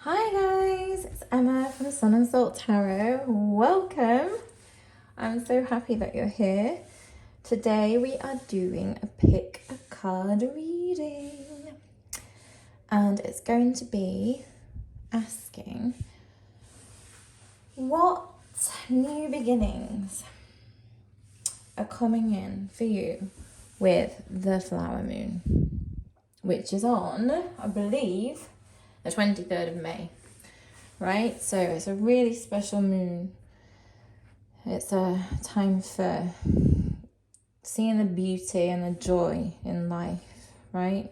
Hi guys, it's Emma from Sun and Salt Tarot. Welcome. I'm so happy that you're here. Today we are doing a pick a card reading. And it's going to be asking what new beginnings are coming in for you with the flower moon, which is on, I believe, the 23rd of May, right? So it's a really special moon. It's a time for seeing the beauty and the joy in life, right?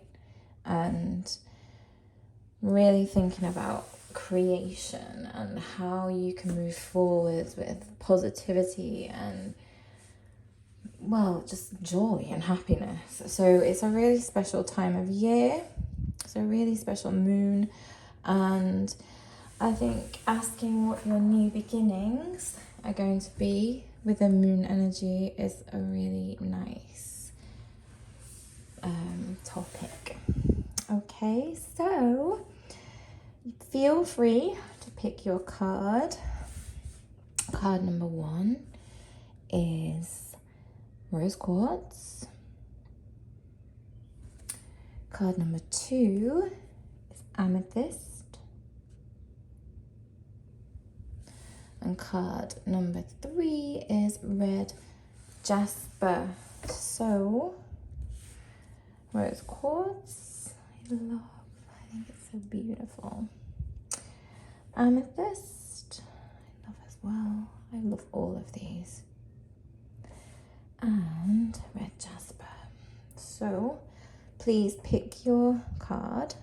And really thinking about creation and how you can move forward with positivity and, well, just joy and happiness. So it's a really special time of year. It's a really special moon, and I think asking what your new beginnings are going to be with the moon energy is a really nice topic. Okay, so feel free to pick your card. Card number 1 is Rose Quartz. Card number 2 is Amethyst. And card number 3 is Red Jasper. So, Rose Quartz, I think it's so beautiful. Amethyst, I love as well. I love all of these. And Red Jasper. So, please pick your card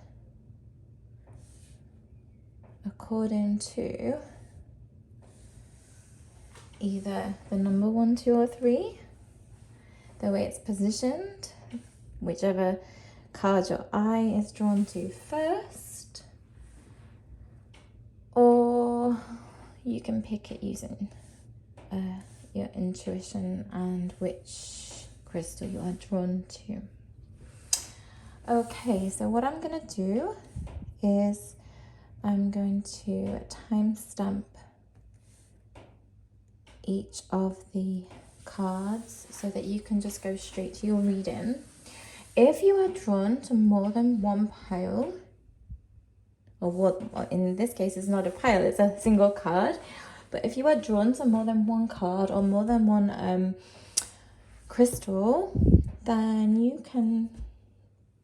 according to either the number 1, 2, or 3, the way it's positioned, whichever card your eye is drawn to first, or you can pick it using your intuition and which crystal you are drawn to. Okay, so what I'm going to do is I'm going to timestamp each of the cards so that you can just go straight to your reading. If you are drawn to more than one pile, or what in this case it's not a pile, it's a single card, but if you are drawn to more than one card or more than one crystal, then you can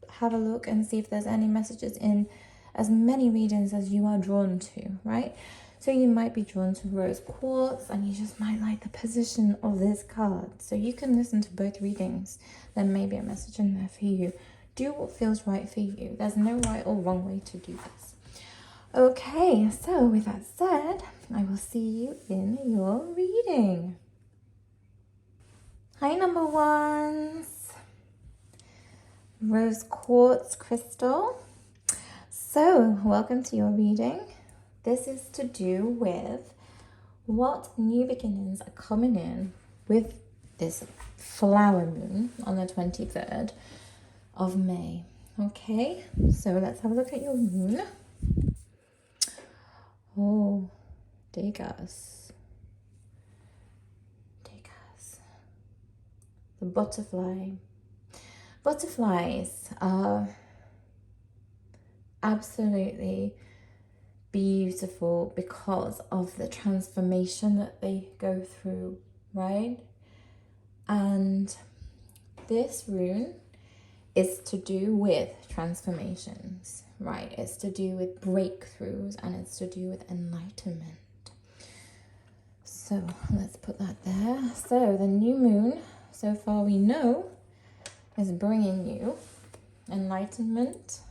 have a look and see if there's any messages in as many readings as you are drawn to, right? So you might be drawn to Rose Quartz and you just might like the position of this card. So you can listen to both readings. There may be a message in there for you. Do what feels right for you. There's no right or wrong way to do this. Okay, so with that said, I will see you in your reading. Hi, number ones. Rose Quartz crystal. So, welcome to your reading. This is to do with what new beginnings are coming in with this flower moon on the 23rd of May. Okay, so let's have a look at your moon. Oh, Degas. The butterfly. Butterflies are absolutely beautiful because of the transformation that they go through, right? And this rune is to do with transformations, right? It's to do with breakthroughs and it's to do with enlightenment. So let's put that there. So the new moon, so far we know, is bringing you enlightenment,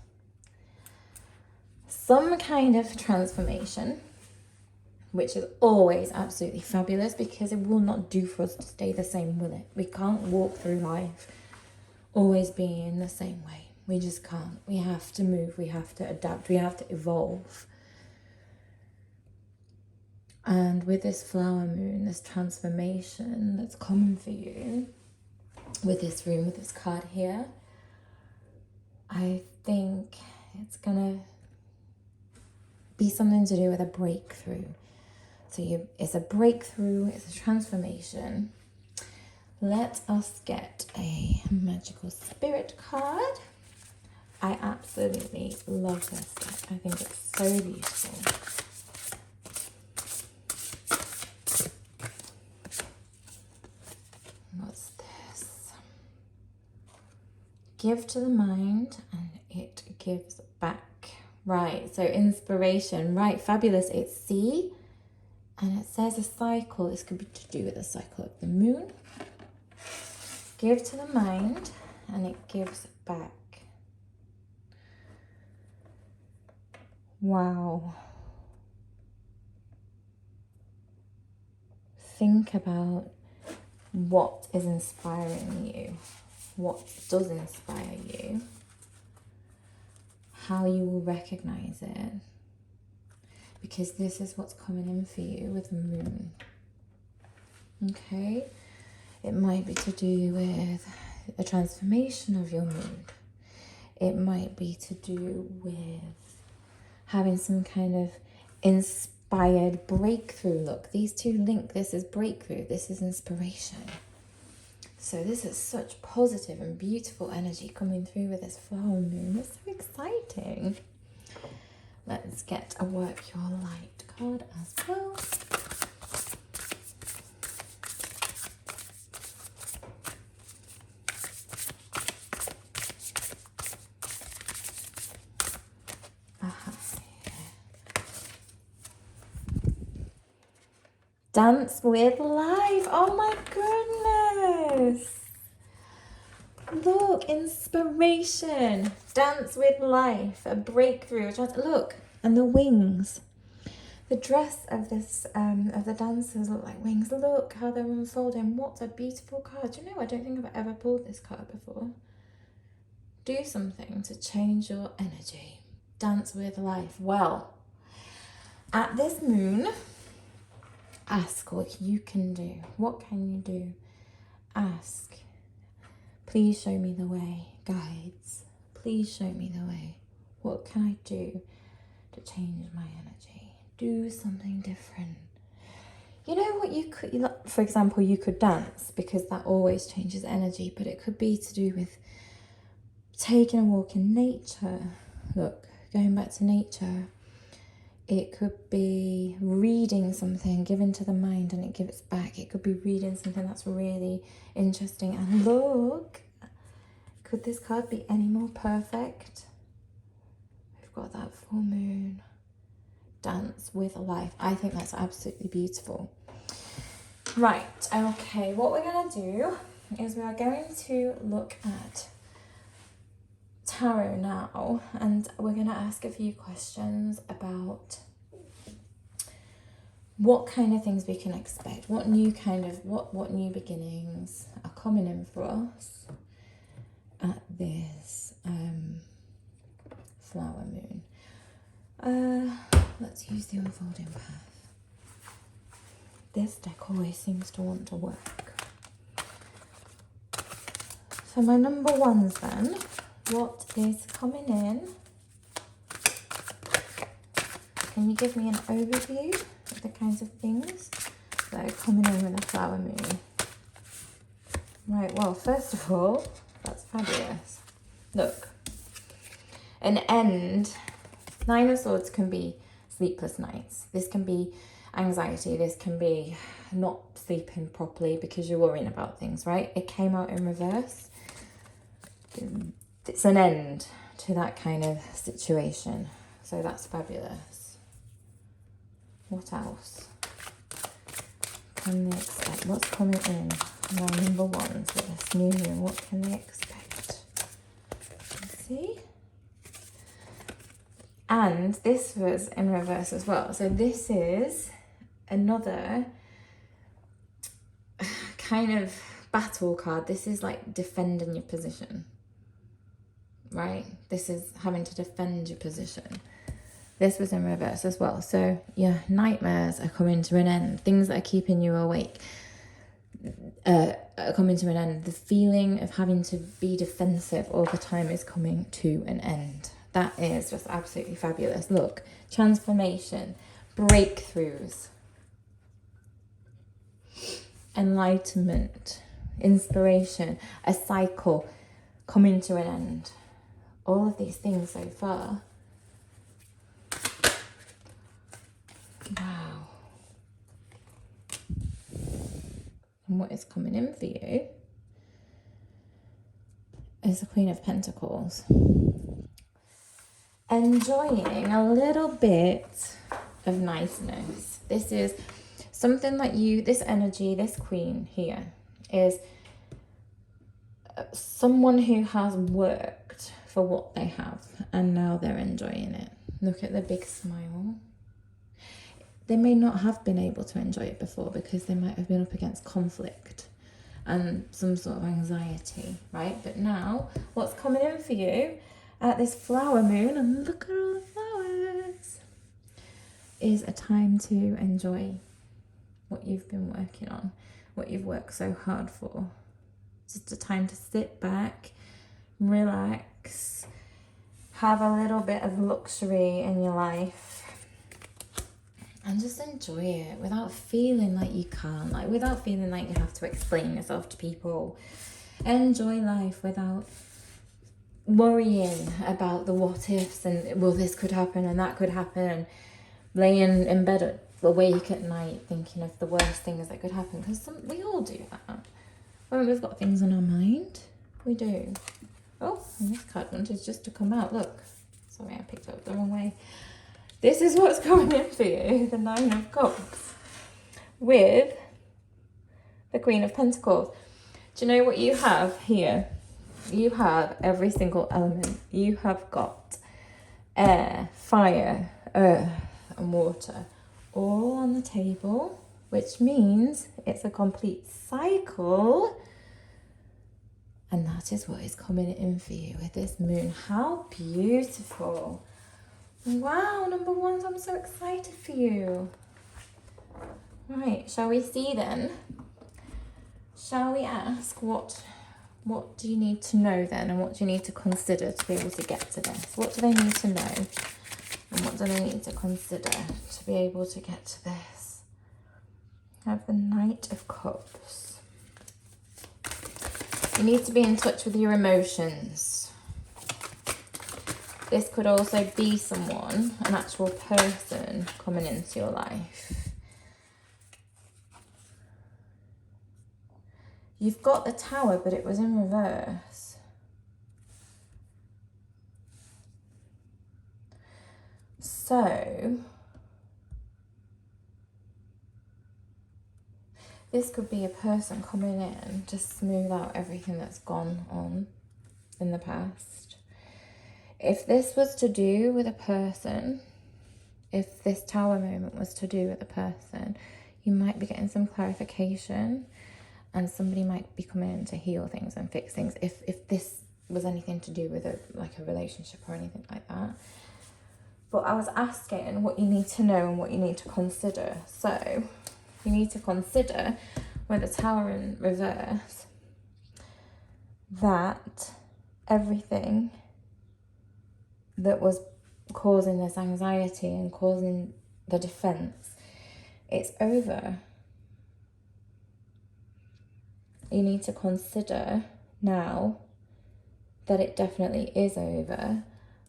some kind of transformation, which is always absolutely fabulous because it will not do for us to stay the same, will it? We can't walk through life always being the same way. We just can't. We have to move, we have to adapt, we have to evolve. And with this flower moon, this transformation that's common for you, with this rune, with this card here, I think it's gonna be something to do with a breakthrough. So it's a breakthrough, it's a transformation. Let us get a magical spirit card. I absolutely love this deck. I think it's so beautiful. What's this? Give to the mind and it gives back. Right, so inspiration. Right, fabulous. It's C and it says a cycle. This could be to do with the cycle of the moon. Give to the mind and it gives back. Wow. Think about what is inspiring you, what does inspire you, how you will recognize it, because this is what's coming in for you with the moon. Okay, it might be to do with a transformation of your mood. It might be to do with having some kind of inspired breakthrough. Look, these two link. This is breakthrough, this is inspiration. So this is such positive and beautiful energy coming through with this flower moon. It's so exciting. Let's get a work your light card as well. Dance with life. Oh my goodness. Look, inspiration. Dance with life. A breakthrough. Look, and the wings. The dress of this of the dancers look like wings. Look how they're unfolding. What a beautiful card. Do you know, I don't think I've ever pulled this card before. Do something to change your energy. Dance with life. Well, at this moon, ask what you can do. What can you do? Ask. Please show me the way. Guides, please show me the way. What can I do to change my energy? Do something different. You know what you could, for example, you could dance, because that always changes energy, but it could be to do with taking a walk in nature. Look, going back to nature. It could be reading something, given to the mind and it gives back. It could be reading something that's really interesting. And look, could this card be any more perfect? We've got that full moon. Dance with life. I think that's absolutely beautiful. Right, okay, what we're going to do is we are going to look at tarot now, and we're going to ask a few questions about what kind of things we can expect, what new beginnings are coming in for us at this flower moon. Let's use the unfolding path. This deck always seems to want to work. For my number ones then, what is coming in? Can you give me an overview of the kinds of things that are coming in with a flower moon? Right, well, first of all, that's fabulous. Look, an end. Nine of Swords can be sleepless nights. This can be anxiety. This can be not sleeping properly because you're worrying about things, right? It came out in reverse. It's an end to that kind of situation. So that's fabulous. What else can they expect? What's coming in? My number ones with this new moon. What can they expect? Let's see. And this was in reverse as well. So this is another kind of battle card. This is like defending your position. Right? This is having to defend your position. This was in reverse as well. So your nightmares are coming to an end. Things that are keeping you awake are coming to an end. The feeling of having to be defensive all the time is coming to an end. That is just absolutely fabulous. Look, transformation, breakthroughs, enlightenment, inspiration, a cycle coming to an end. All of these things so far. Wow. And what is coming in for you is the Queen of Pentacles. Enjoying a little bit of niceness. This is something that this energy, this Queen here, is someone who has worked for what they have and now they're enjoying it. Look at the big smile. They may not have been able to enjoy it before because they might have been up against conflict and some sort of anxiety, right? But now, what's coming in for you at this flower moon, and look at all the flowers, is a time to enjoy what you've been working on, what you've worked so hard for. Just a time to sit back, relax, have a little bit of luxury in your life, and just enjoy it without feeling like you can't, like without feeling like you have to explain yourself to people. Enjoy life without worrying about the what ifs and, well, this could happen and that could happen, and laying in bed awake at night thinking of the worst things that could happen, because we all do that. When we've got things on our mind, we do. Oh, and this card wanted just to come out. Look, sorry, I picked it up the wrong way. This is what's coming in for you, the Nine of Cups, with the Queen of Pentacles. Do you know what you have here? You have every single element. You have got air, fire, earth, and water all on the table, which means it's a complete cycle. And that is what is coming in for you with this moon. How beautiful. Wow, number ones, I'm so excited for you. Right, shall we see then? Shall we ask what do you need to know then, and what do you need to consider to be able to get to this? What do they need to know? And what do they need to consider to be able to get to this? I have the Knight of Cups. You need to be in touch with your emotions. This could also be someone, an actual person coming into your life. You've got the Tower, but it was in reverse. So, this could be a person coming in to smooth out everything that's gone on in the past. If this was to do with a person, if this Tower moment was to do with a person, you might be getting some clarification, and somebody might be coming in to heal things and fix things. If this was anything to do with a relationship or anything like that. But I was asking what you need to know and what you need to consider. So you need to consider, with the Tower in reverse, that everything that was causing this anxiety and causing the defense, it's over. You need to consider now that it definitely is over.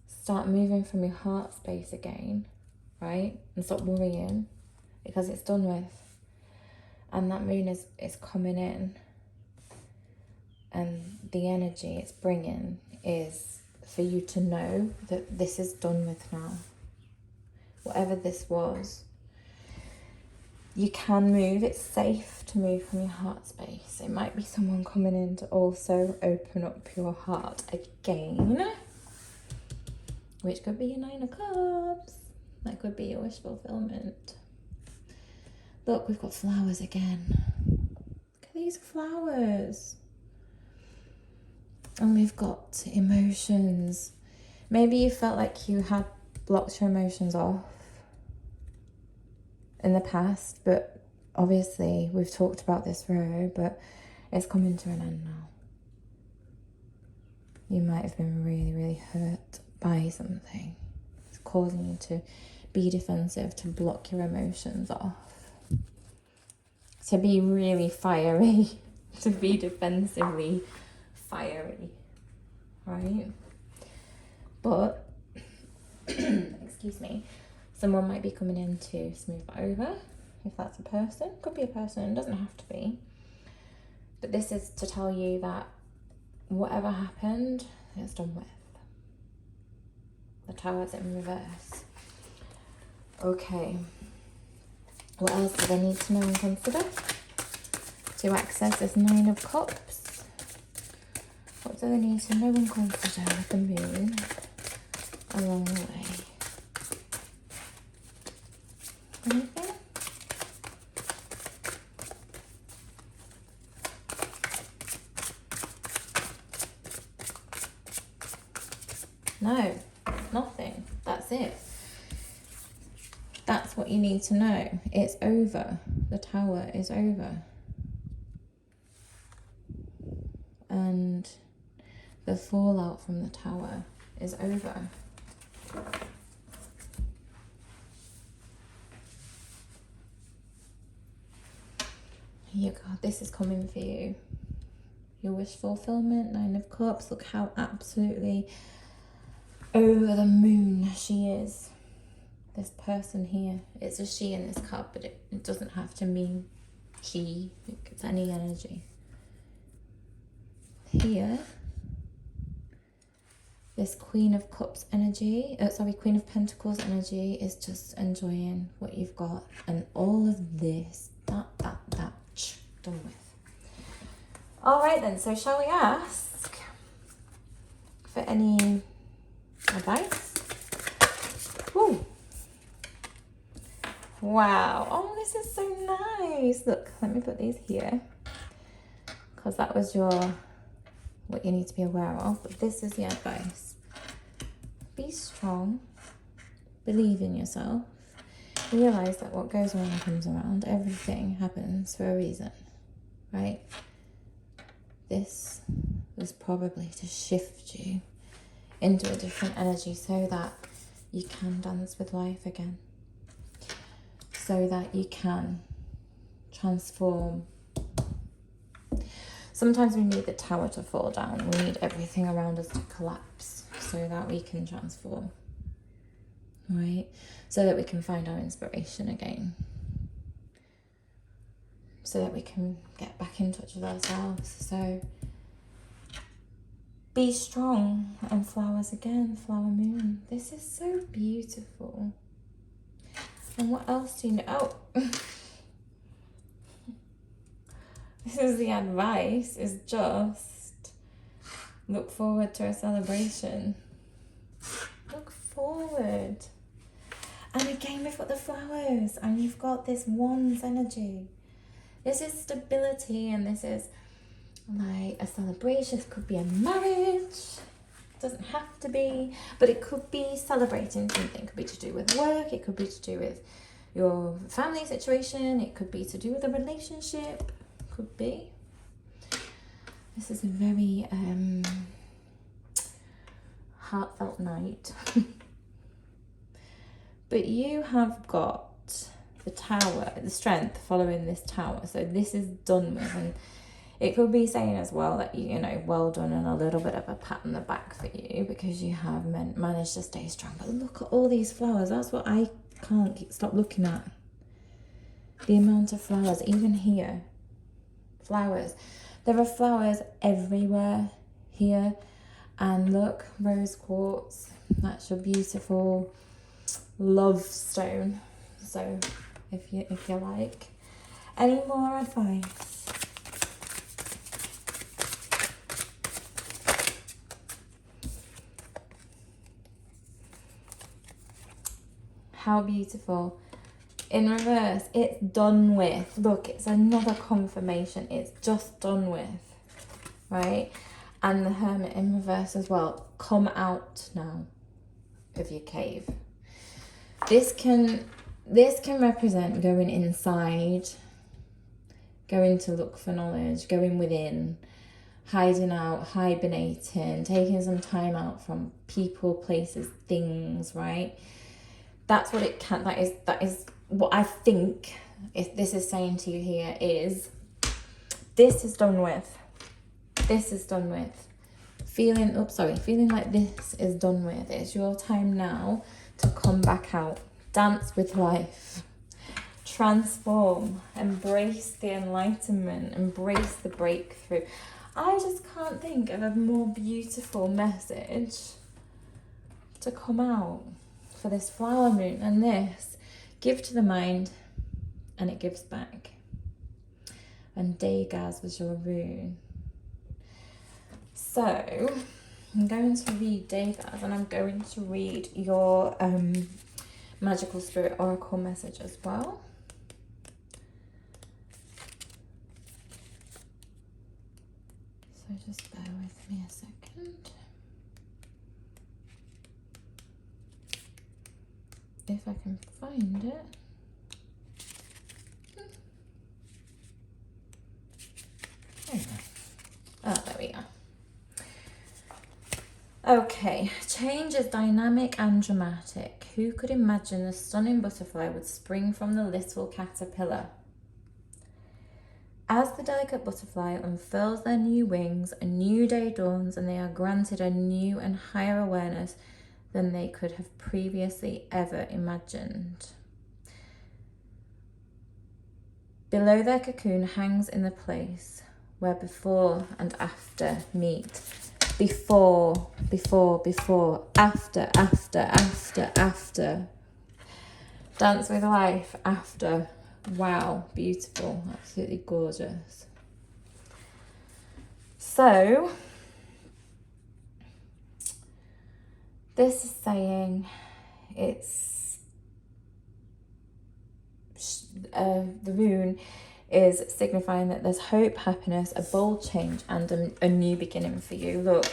Start moving from your heart space again, right? And stop worrying, because it's done with. And that moon is coming in, and the energy it's bringing is for you to know that this is done with now. Whatever this was, you can move. It's safe to move from your heart space. It might be someone coming in to also open up your heart again, which could be your Nine of Cups. That could be your wish fulfillment. Look, we've got flowers again. Look at these flowers. And we've got emotions. Maybe you felt like you had blocked your emotions off in the past, but obviously we've talked about this row, but it's coming to an end now. You might have been really, really hurt by something. It's causing you to be defensive, to block your emotions off, to be really fiery, to be defensively fiery, right? But, excuse me, someone might be coming in to smooth it over, if that's a person. Could be a person, doesn't have to be. But this is to tell you that whatever happened, it's done with. The Tower's in reverse. Okay. What else do they need to know and consider to access this Nine of Cups? What do they need to know and consider with the Moon along the way? Anything? No, nothing. That's it. That's what you need to know. It's over. The Tower is over. And the fallout from the Tower is over. Here you go. This is coming for you. Your wish fulfillment, Nine of Cups. Look how absolutely over the moon she is. This person here. It's a she in this cup, but it doesn't have to mean she. It's any energy. Here, this Queen of Cups energy, Queen of Pentacles energy is just enjoying what you've got, and all of this, that, done with. All right then, so shall we ask for any advice? Ooh. Wow. Oh, this is so nice. Look, let me put these here, because that was what you need to be aware of. But this is the advice. Be strong. Believe in yourself. Realize that what goes around comes around. Everything happens for a reason, right? This was probably to shift you into a different energy so that you can dance with life again. So that you can transform. Sometimes we need the Tower to fall down. We need everything around us to collapse so that we can transform, right? So that we can find our inspiration again. So that we can get back in touch with ourselves. So be strong and flowers again, flower moon. This is so beautiful. And what else do you know? Oh. This is the advice, is just look forward to a celebration. Look forward. And again, we've got the flowers and you've got this Wands energy. This is stability, and this is like a celebration. It could be a marriage. It doesn't have to be, but it could be celebrating something. It could be to do with work. It could be to do with your family situation. It could be to do with a relationship. Could be. This is a very heartfelt night. But you have got the Tower, the Strength following this Tower. So this is done with. And it could be saying as well that, you know, well done, and a little bit of a pat on the back for you because you have managed to stay strong. But look at all these flowers. That's what I can't stop looking at. The amount of flowers, even here. Flowers. There are flowers everywhere here. And look, rose quartz. That's your beautiful love stone. So if you like. Any more advice? How beautiful. In reverse, it's done with. Look, it's another confirmation. It's just done with, right? And the Hermit in reverse as well. Come out now of your cave. This can represent going inside, going to look for knowledge, going within, hiding out, hibernating, taking some time out from people, places, things, right? That's what it can, that is what I think if this is saying to you here is, this is done with. This is done with. Feeling like this is done with. It's your time now to come back out. Dance with life. Transform. Embrace the enlightenment. Embrace the breakthrough. I just can't think of a more beautiful message to come out for this flower moon. And this, give to the mind and it gives back. And Dagaz was your rune. So I'm going to read Dagaz and I'm going to read your Magical Spirit Oracle message as well. So just bear with me a second. If I can find it. Oh, there we are. Okay, change is dynamic and dramatic. Who could imagine the stunning butterfly would spring from the little caterpillar? As the delicate butterfly unfurls their new wings, a new day dawns and they are granted a new and higher awareness than they could have previously ever imagined. Below their cocoon hangs in the place where before and after meet. Before, after. Dance with life, after. Wow, beautiful, absolutely gorgeous. So, this is saying it's, the rune is signifying that there's hope, happiness, a bold change, and a new beginning for you. Look,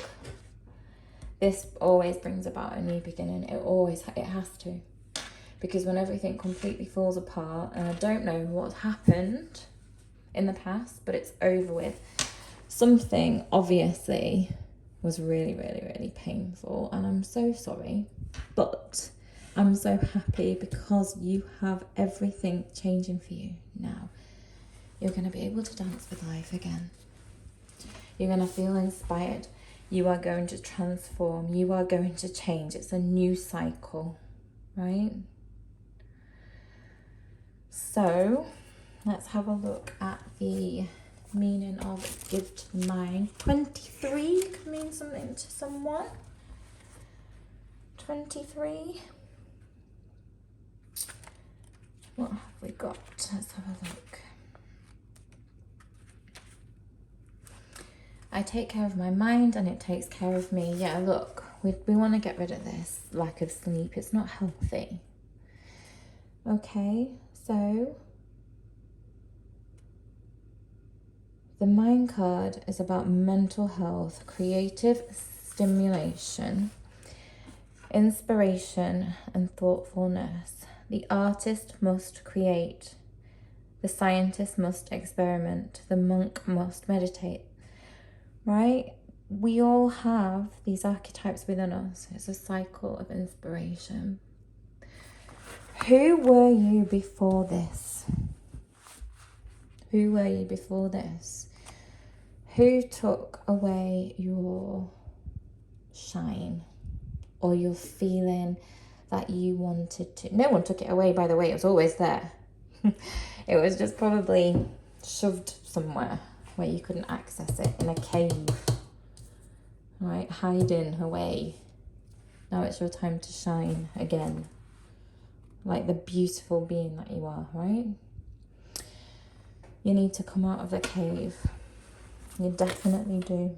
this always brings about a new beginning. It has to. Because when everything completely falls apart, and I don't know what's happened in the past, but it's over with. Something obviously was really, really, really painful, and I'm so sorry. But I'm so happy because you have everything changing for you now. You're going to be able to dance with life again. You're going to feel inspired. You are going to transform. You are going to change. It's a new cycle, right? So let's have a look at the meaning of give to the mind. 23 could mean something to someone. 23. What have we got? Let's have a look. I take care of my mind and it takes care of me. Yeah, look, we want to get rid of this lack of sleep. It's not healthy. Okay, so the mind card is about mental health, creative stimulation, inspiration and thoughtfulness. The artist must create. The scientist must experiment. The monk must meditate. Right? We all have these archetypes within us. It's a cycle of inspiration. Who were you before this? Who were you before this? Who took away your shine or your feeling that you wanted to? No one took it away, by the way. It was always there. It was just probably shoved somewhere where you couldn't access it, in a cave, right? Hiding away. Now it's your time to shine again, like the beautiful being that you are, right? You need to come out of the cave. You definitely do.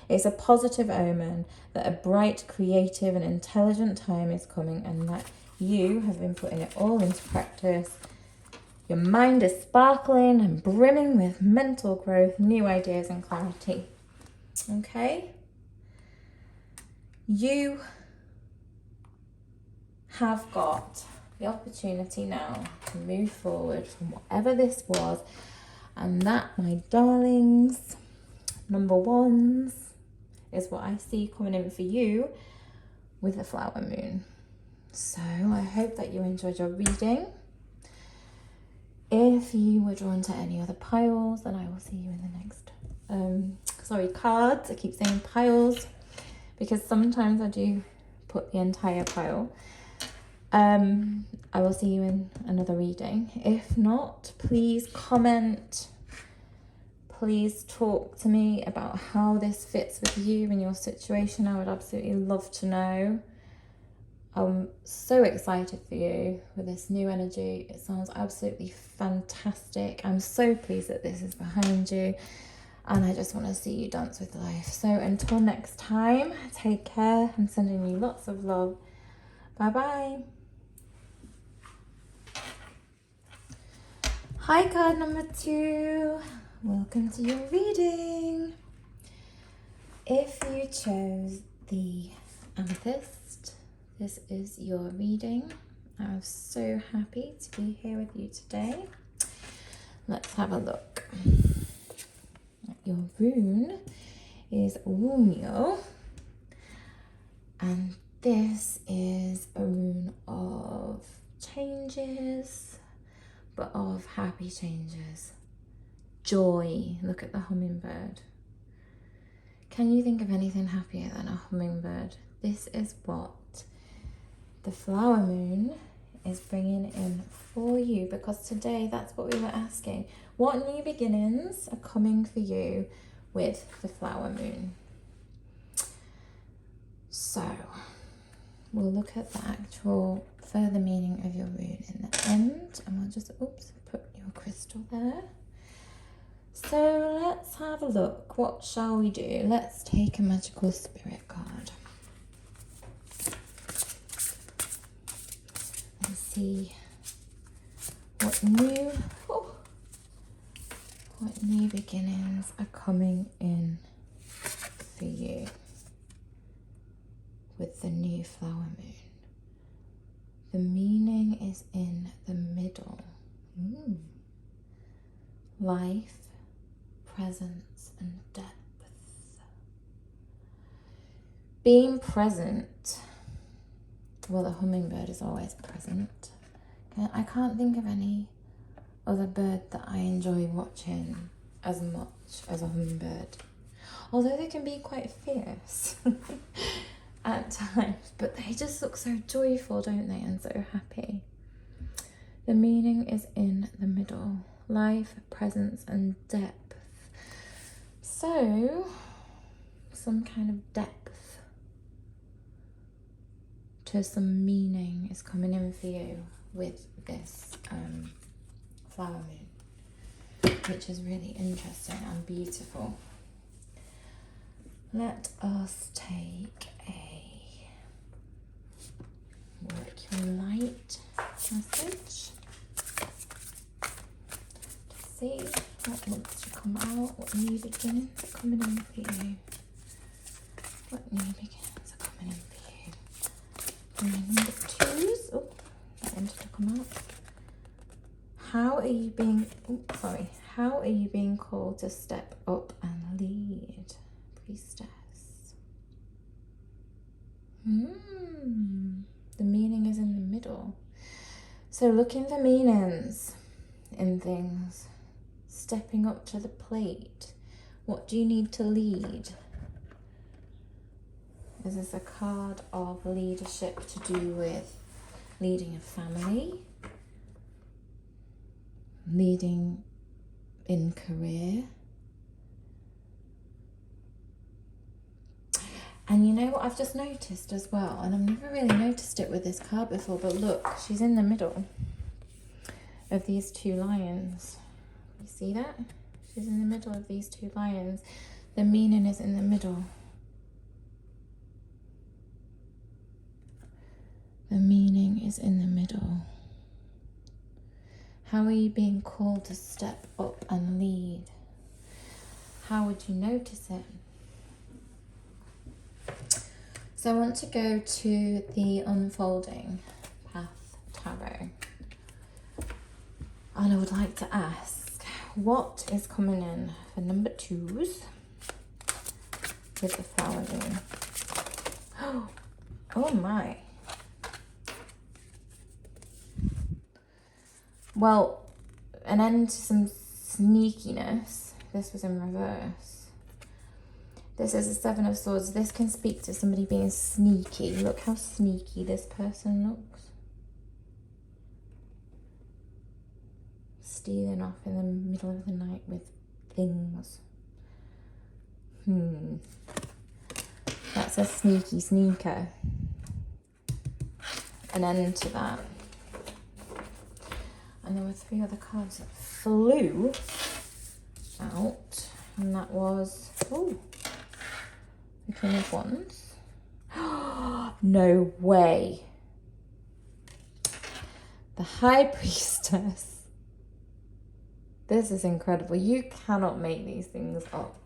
It's a positive omen that a bright, creative and intelligent time is coming and that you have been putting it all into practice. Your mind is sparkling and brimming with mental growth, new ideas and clarity. Okay? You have got the opportunity now to move forward from whatever this was. And that, my darlings, number ones is what I see coming in for you with the flower moon. So I hope that you enjoyed your reading. If you were drawn to any other piles, then I will see you in the next cards. I keep saying piles because sometimes I do put the entire pile. I will see you in another reading. If not, please comment. Please talk to me about how this fits with you and your situation. I would absolutely love to know. I'm so excited for you with this new energy. It sounds absolutely fantastic. I'm so pleased that this is behind you. And I just want to see you dance with life. So until next time, take care. I'm sending you lots of love. Bye-bye. Hi, card number 2. Welcome to your reading. If you chose the Amethyst, this is your reading. I'm so happy to be here with you today. Let's have a look. Your rune is Wunyo, and this is a rune of changes, but of happy changes. Joy. Look at the hummingbird. Can you think of anything happier than a hummingbird? This is what the flower moon is bringing in for you, because today that's what we were asking. What new beginnings are coming for you with the flower moon? So we'll look at the actual further meaning of your rune in the end, and we'll just put your crystal there. So let's have a look. What shall we do? Let's take a magical spirit card and see what new beginnings are coming in for you with the new flower moon. The meaning is in the middle. Life, presence, and depth. Being present. Well, the hummingbird is always present. I can't think of any other bird that I enjoy watching as much as a hummingbird. Although they can be quite fierce at times, but they just look so joyful, don't they, and so happy. The meaning is in the middle. Life, presence, and depth. So, some kind of depth to some meaning is coming in for you with this flower moon, which is really interesting and beautiful. Let us take a work your light message to see what wants to come out, what new beginnings are coming in for you. What new beginnings are coming in for you. And then number 2s. Oh, that wanted to come out. How are you being called to step up and lead? Priestess. The meaning is in the middle. So looking for meanings in things. Stepping up to the plate. What do you need to lead? Is this a card of leadership to do with leading a family? Leading in career? And you know what I've just noticed as well, and I've never really noticed it with this card before, but look, she's in the middle of these 2 lions. You see that? She's in the middle of these 2 lions. The meaning is in the middle. The meaning is in the middle. How are you being called to step up and lead? How would you notice it? So I want to go to the Unfolding Path Tarot. And I would like to ask, what is coming in for number 2s with the flower moon. Oh my. Well, an end to some sneakiness. This was in reverse. This is a Seven of Swords. This can speak to somebody being sneaky. Look how sneaky this person looks. Stealing off in the middle of the night with things. That's a sneaky sneaker. An end to that. And there were 3 other cards that flew out. And that was, oh, the King of Wands. No way. The High Priestess. This is incredible. You cannot make these things up.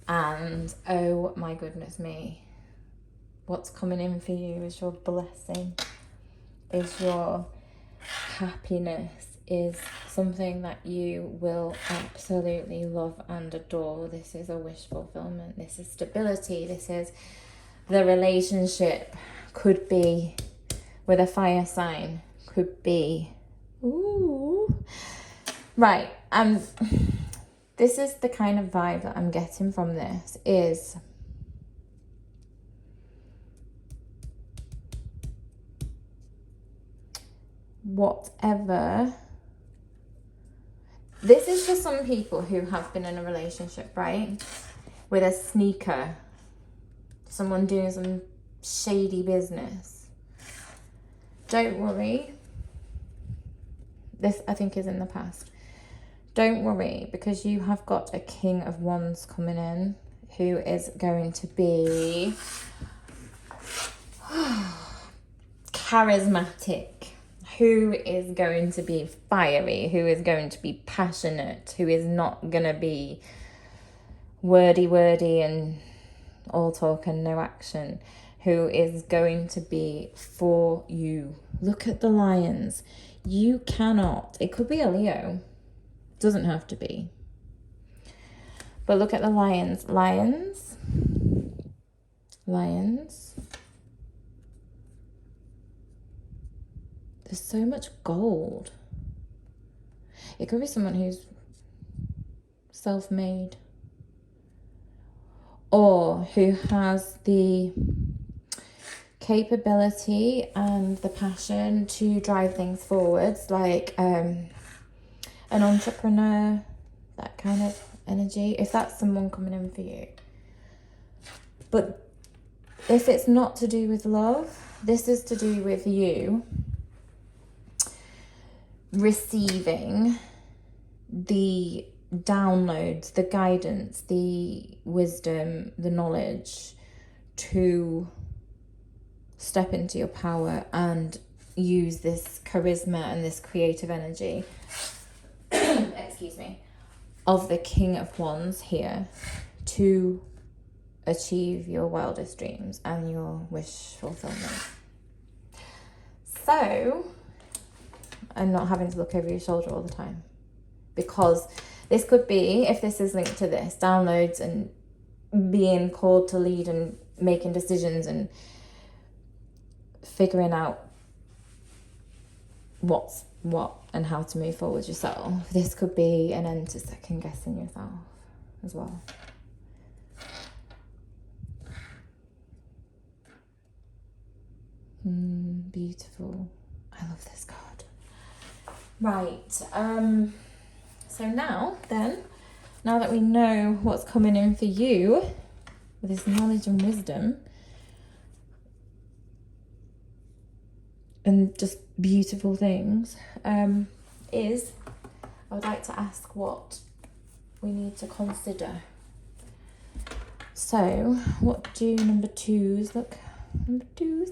And oh my goodness me. What's coming in for you is your blessing, is your happiness, is something that you will absolutely love and adore. This is a wish fulfillment. This is stability. This is the relationship. Could be with a fire sign. Could be. Ooh. Right. This is the kind of vibe that I'm getting from this is whatever. This is for some people who have been in a relationship, right? With a sneaker. Someone doing some shady business. Don't worry. This, I think, is in the past. Don't worry, because you have got a King of Wands coming in who is going to be charismatic, who is going to be fiery, who is going to be passionate, who is not going to be wordy and all talk and no action, who is going to be for you. Look at the lions. You cannot, it could be a Leo, doesn't have to be. But look at the lions. Lions. There's so much gold. It could be someone who's self-made or who has the capability and the passion to drive things forwards, like an entrepreneur, that kind of energy, if that's someone coming in for you. But if it's not to do with love, this is to do with you receiving the downloads, the guidance, the wisdom, the knowledge to step into your power and use this charisma and this creative energy excuse me, of the King of Wands here to achieve your wildest dreams and your wish fulfillment. So, and not having to look over your shoulder all the time, because this could be, if this is linked to this, downloads and being called to lead and making decisions and figuring out what's what and how to move forward yourself. This could be an end to second guessing yourself as well. Beautiful. I love this card. Right. So now that we know what's coming in for you with this knowledge and wisdom and just beautiful things, I would like to ask what we need to consider. So, what do number twos look? Number twos.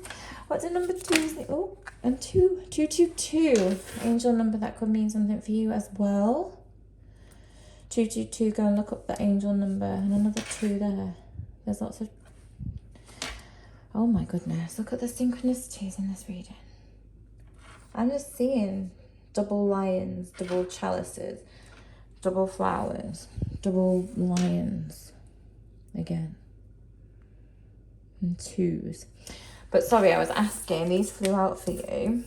What do number twos? Oh, and 222. Angel number that could mean something for you as well. 222. Go and look up the angel number, and another 2 there. There's lots of. Oh my goodness! Look at the synchronicities in this reading. I'm just seeing double lions, double chalices, double flowers, double lions. again. And 2s. But sorry, I was asking, these flew out for you.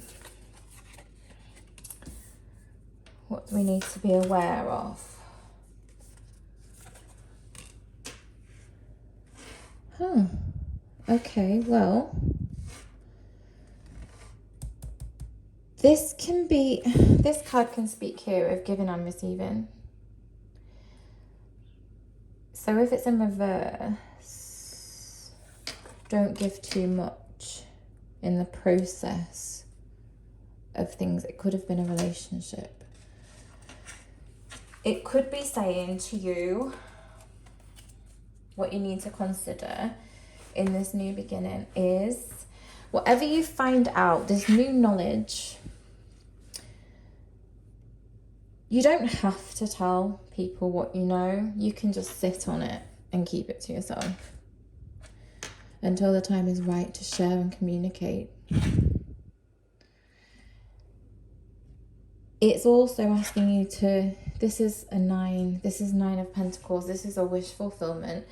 What do we need to be aware of? Okay, well, this card can speak here of giving and receiving. So if it's in reverse, don't give too much in the process of things. It could have been a relationship. It could be saying to you, what you need to consider in this new beginning is whatever you find out, this new knowledge, you don't have to tell people what you know. You can just sit on it and keep it to yourself until the time is right to share and communicate. It's also asking you to, this is a 9, this is 9 of Pentacles, this is a wish fulfillment.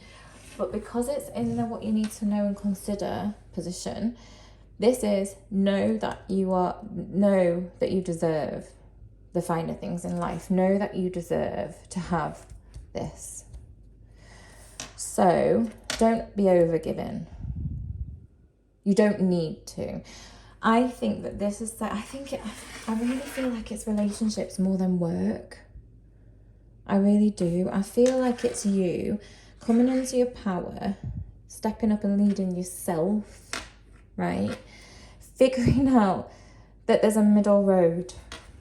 But because it's in the what you need to know and consider position, this is know that you deserve the finer things in life. Know that you deserve to have this. So don't be overgiving. You don't need to. I think that this is I really feel like it's relationships more than work. I really do. I feel like it's you coming into your power, stepping up and leading yourself, right? Figuring out that there's a middle road.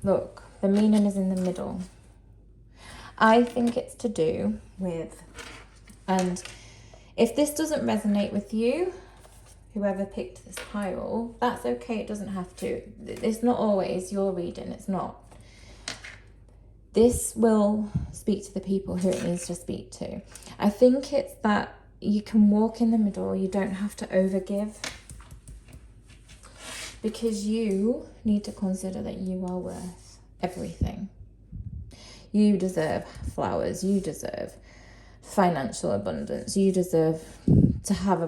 Look, the meaning is in the middle. I think it's to do with, and if this doesn't resonate with you, whoever picked this pile, that's okay. It doesn't have to. It's not always your reading. It's not. This will speak to the people who it needs to speak to. I think it's that you can walk in the middle. You don't have to overgive. Because you need to consider that you are worth everything. You deserve flowers. You deserve financial abundance. You deserve to have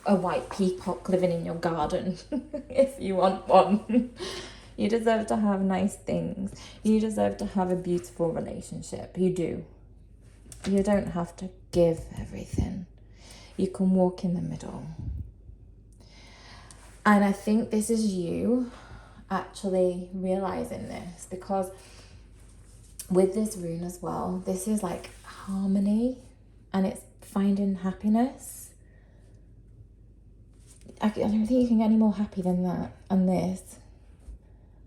a white peacock living in your garden if you want one. You deserve to have nice things. You deserve to have a beautiful relationship. You do. You don't have to give everything. You can walk in the middle. And I think this is you actually realizing this, because with this rune as well, this is like harmony and it's finding happiness. I don't think you can get any more happy than that. And this.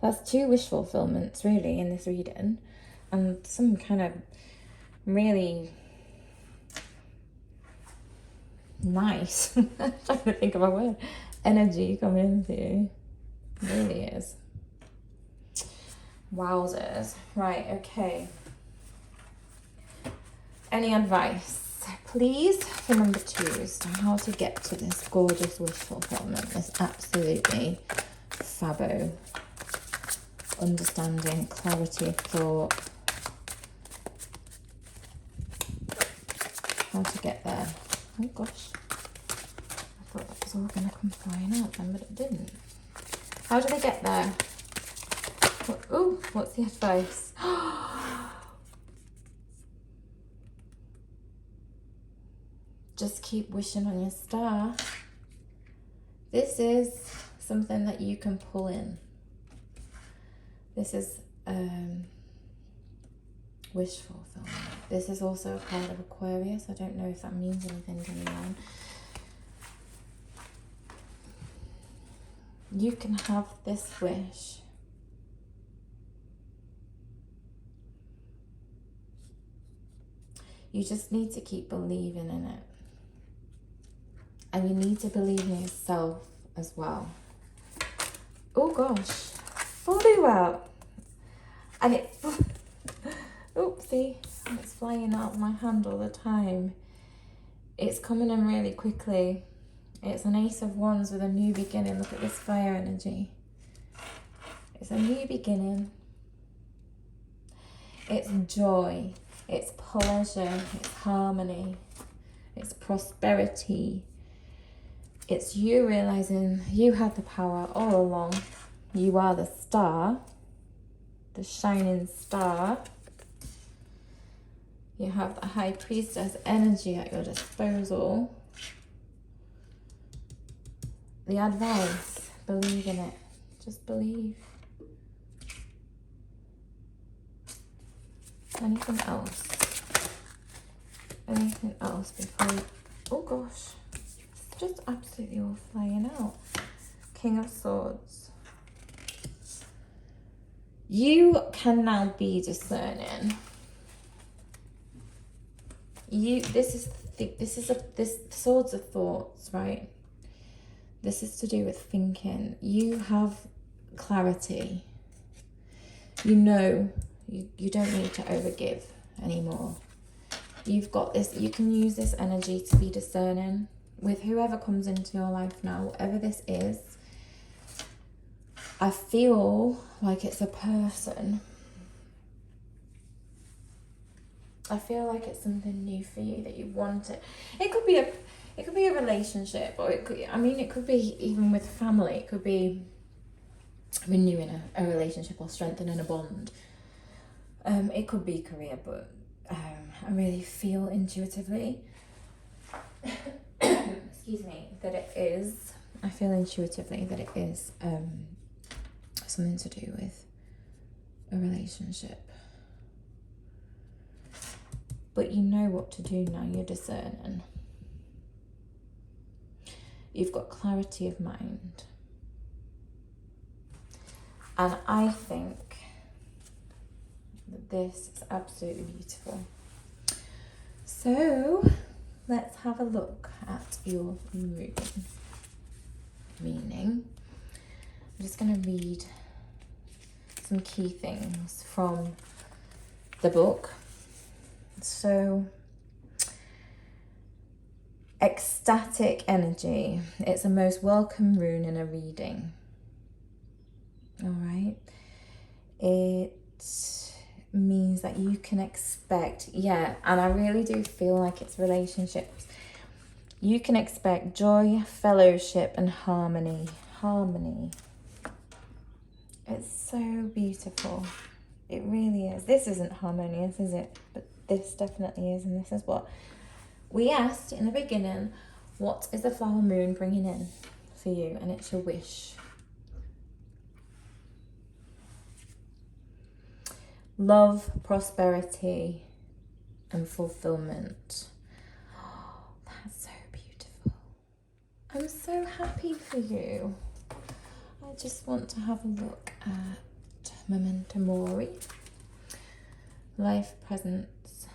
That's 2 wish fulfillments, really, in this reading. And some kind of really nice, I'm trying to think of a word, energy coming into you. It really is. Wowzers. Right, okay. Any advice, please, for number 2s on how to get to this gorgeous wish fulfillment, this absolutely fabo understanding, clarity of thought, how to get there. Oh gosh, I thought that was all going to come flying out then, but it didn't. How do they get there? Oh, what's the advice? Just keep wishing on your star. This is something that you can pull in. This is wish fulfillment. This is also a card of Aquarius. I don't know if that means anything to anyone. You can have this wish. You just need to keep believing in it. And you need to believe in yourself as well. Oh gosh, flew out. And it, oopsie, it's flying out of my hand all the time. It's coming in really quickly. It's an Ace of Wands with a new beginning. Look at this fire energy. It's a new beginning. It's joy. It's pleasure. It's harmony. It's prosperity. It's you realizing you have the power all along. You are the star, the shining star. You have the High Priestess energy at your disposal. The advice, believe in it. Just believe. Anything else? Anything else before we... Oh gosh. It's just absolutely all flying out. King of Swords. You can now be discerning. This swords of thoughts, right? This is to do with thinking. You have clarity. You know you don't need to overgive anymore. You've got this, you can use this energy to be discerning with whoever comes into your life now, whatever this is. I feel like it's a person. I feel like it's something new for you that you want it. It could be a relationship, or it could be even with family. It could be renewing a relationship or strengthening a bond. It could be career, but I really feel intuitively, excuse me, that it is. I feel intuitively that it is something to do with a relationship. But you know what to do now. You're discerning. You've got clarity of mind. And I think that this is absolutely beautiful. So let's have a look at your moon. Meaning, I'm just going to read some key things from the book. So, ecstatic energy. It's a most welcome rune in a reading. All right. It means that you can expect, and I really do feel like it's relationships. You can expect joy, fellowship, and harmony. Harmony. It's so beautiful. It really is. This isn't harmonious, is it? But this definitely is, and this is what we asked in the beginning. What is the flower moon bringing in for you? And it's your wish. Love, prosperity, and fulfillment. Oh, that's so beautiful. I'm so happy for you. I just want to have a look at Memento Mori. Life, presence,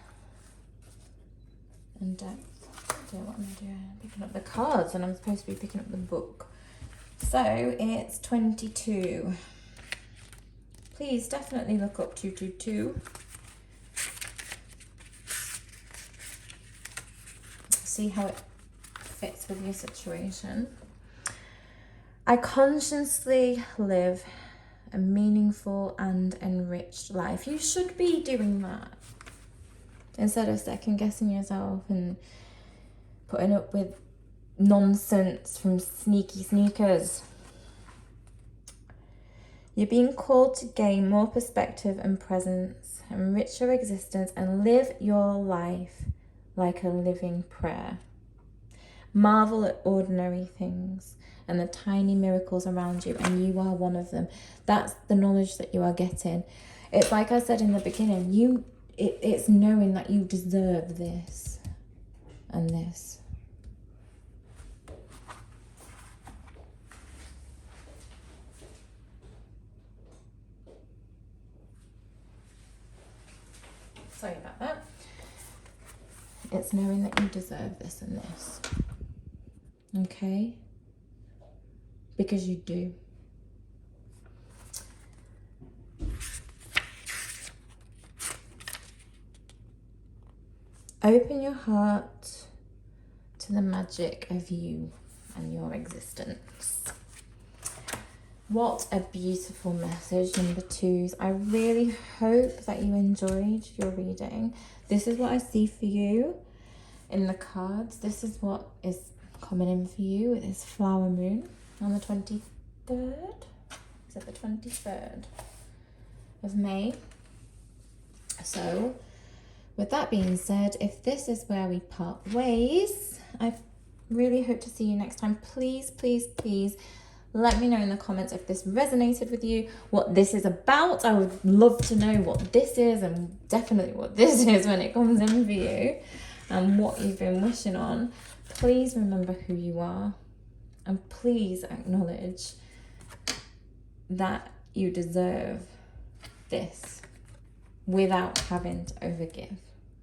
and depth. I don't know what I'm doing. I'm picking up the cards and I'm supposed to be picking up the book. So it's 22. Please definitely look up 222. See how it fits with your situation. I consciously live a meaningful and enriched life. You should be doing that. Instead of second guessing yourself and putting up with nonsense from sneaky sneakers. You're being called to gain more perspective and presence, enrich your existence, and live your life like a living prayer. Marvel at ordinary things and the tiny miracles around you, and you are one of them. That's the knowledge that you are getting. It's like I said in the beginning, it's knowing that you deserve this and this. Sorry about that. It's knowing that you deserve this and this. Okay? Because you do. Open your heart to the magic of you and your existence. What a beautiful message, number 2s. I really hope that you enjoyed your reading. This is what I see for you. in the cards, this is what is coming in for you with this flower moon on the 23rd. Is it the 23rd of May? So, with that being said, if this is where we part ways, I really hope to see you next time. Please, please, please let me know in the comments if this resonated with you, what this is about. I would love to know what this is, and definitely what this is when it comes in for you, and what you've been wishing on. Please remember who you are, and please acknowledge that you deserve this without having to overgive,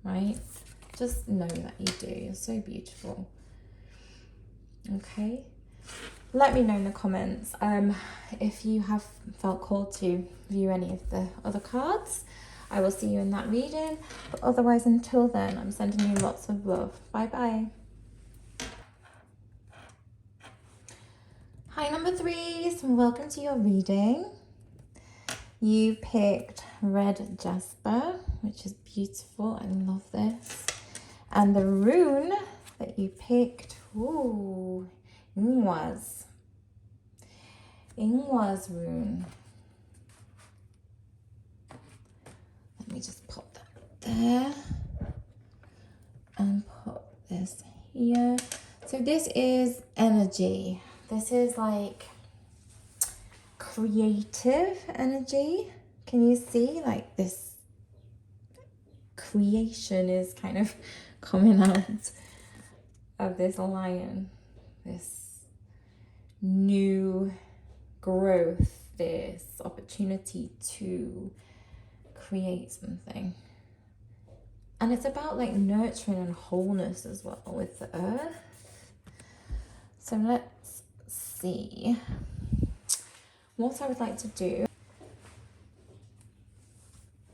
right? Just know that you do. You're so beautiful. Okay? Let me know in the comments if you have felt called to view any of the other cards. I will see you in that reading. But otherwise, until then, I'm sending you lots of love. Bye-bye. Hi, number 3s. Welcome to your reading. You picked Red Jasper, which is beautiful. I love this. And the rune that you picked, ooh, Ingwar's rune. Let me just pop that there and put this here. So this is energy. This is like creative energy. Can you see like this creation is kind of coming out of this lion, this new growth, this opportunity to create something. And it's about like nurturing and wholeness as well with the earth. So let's see what I would like to do.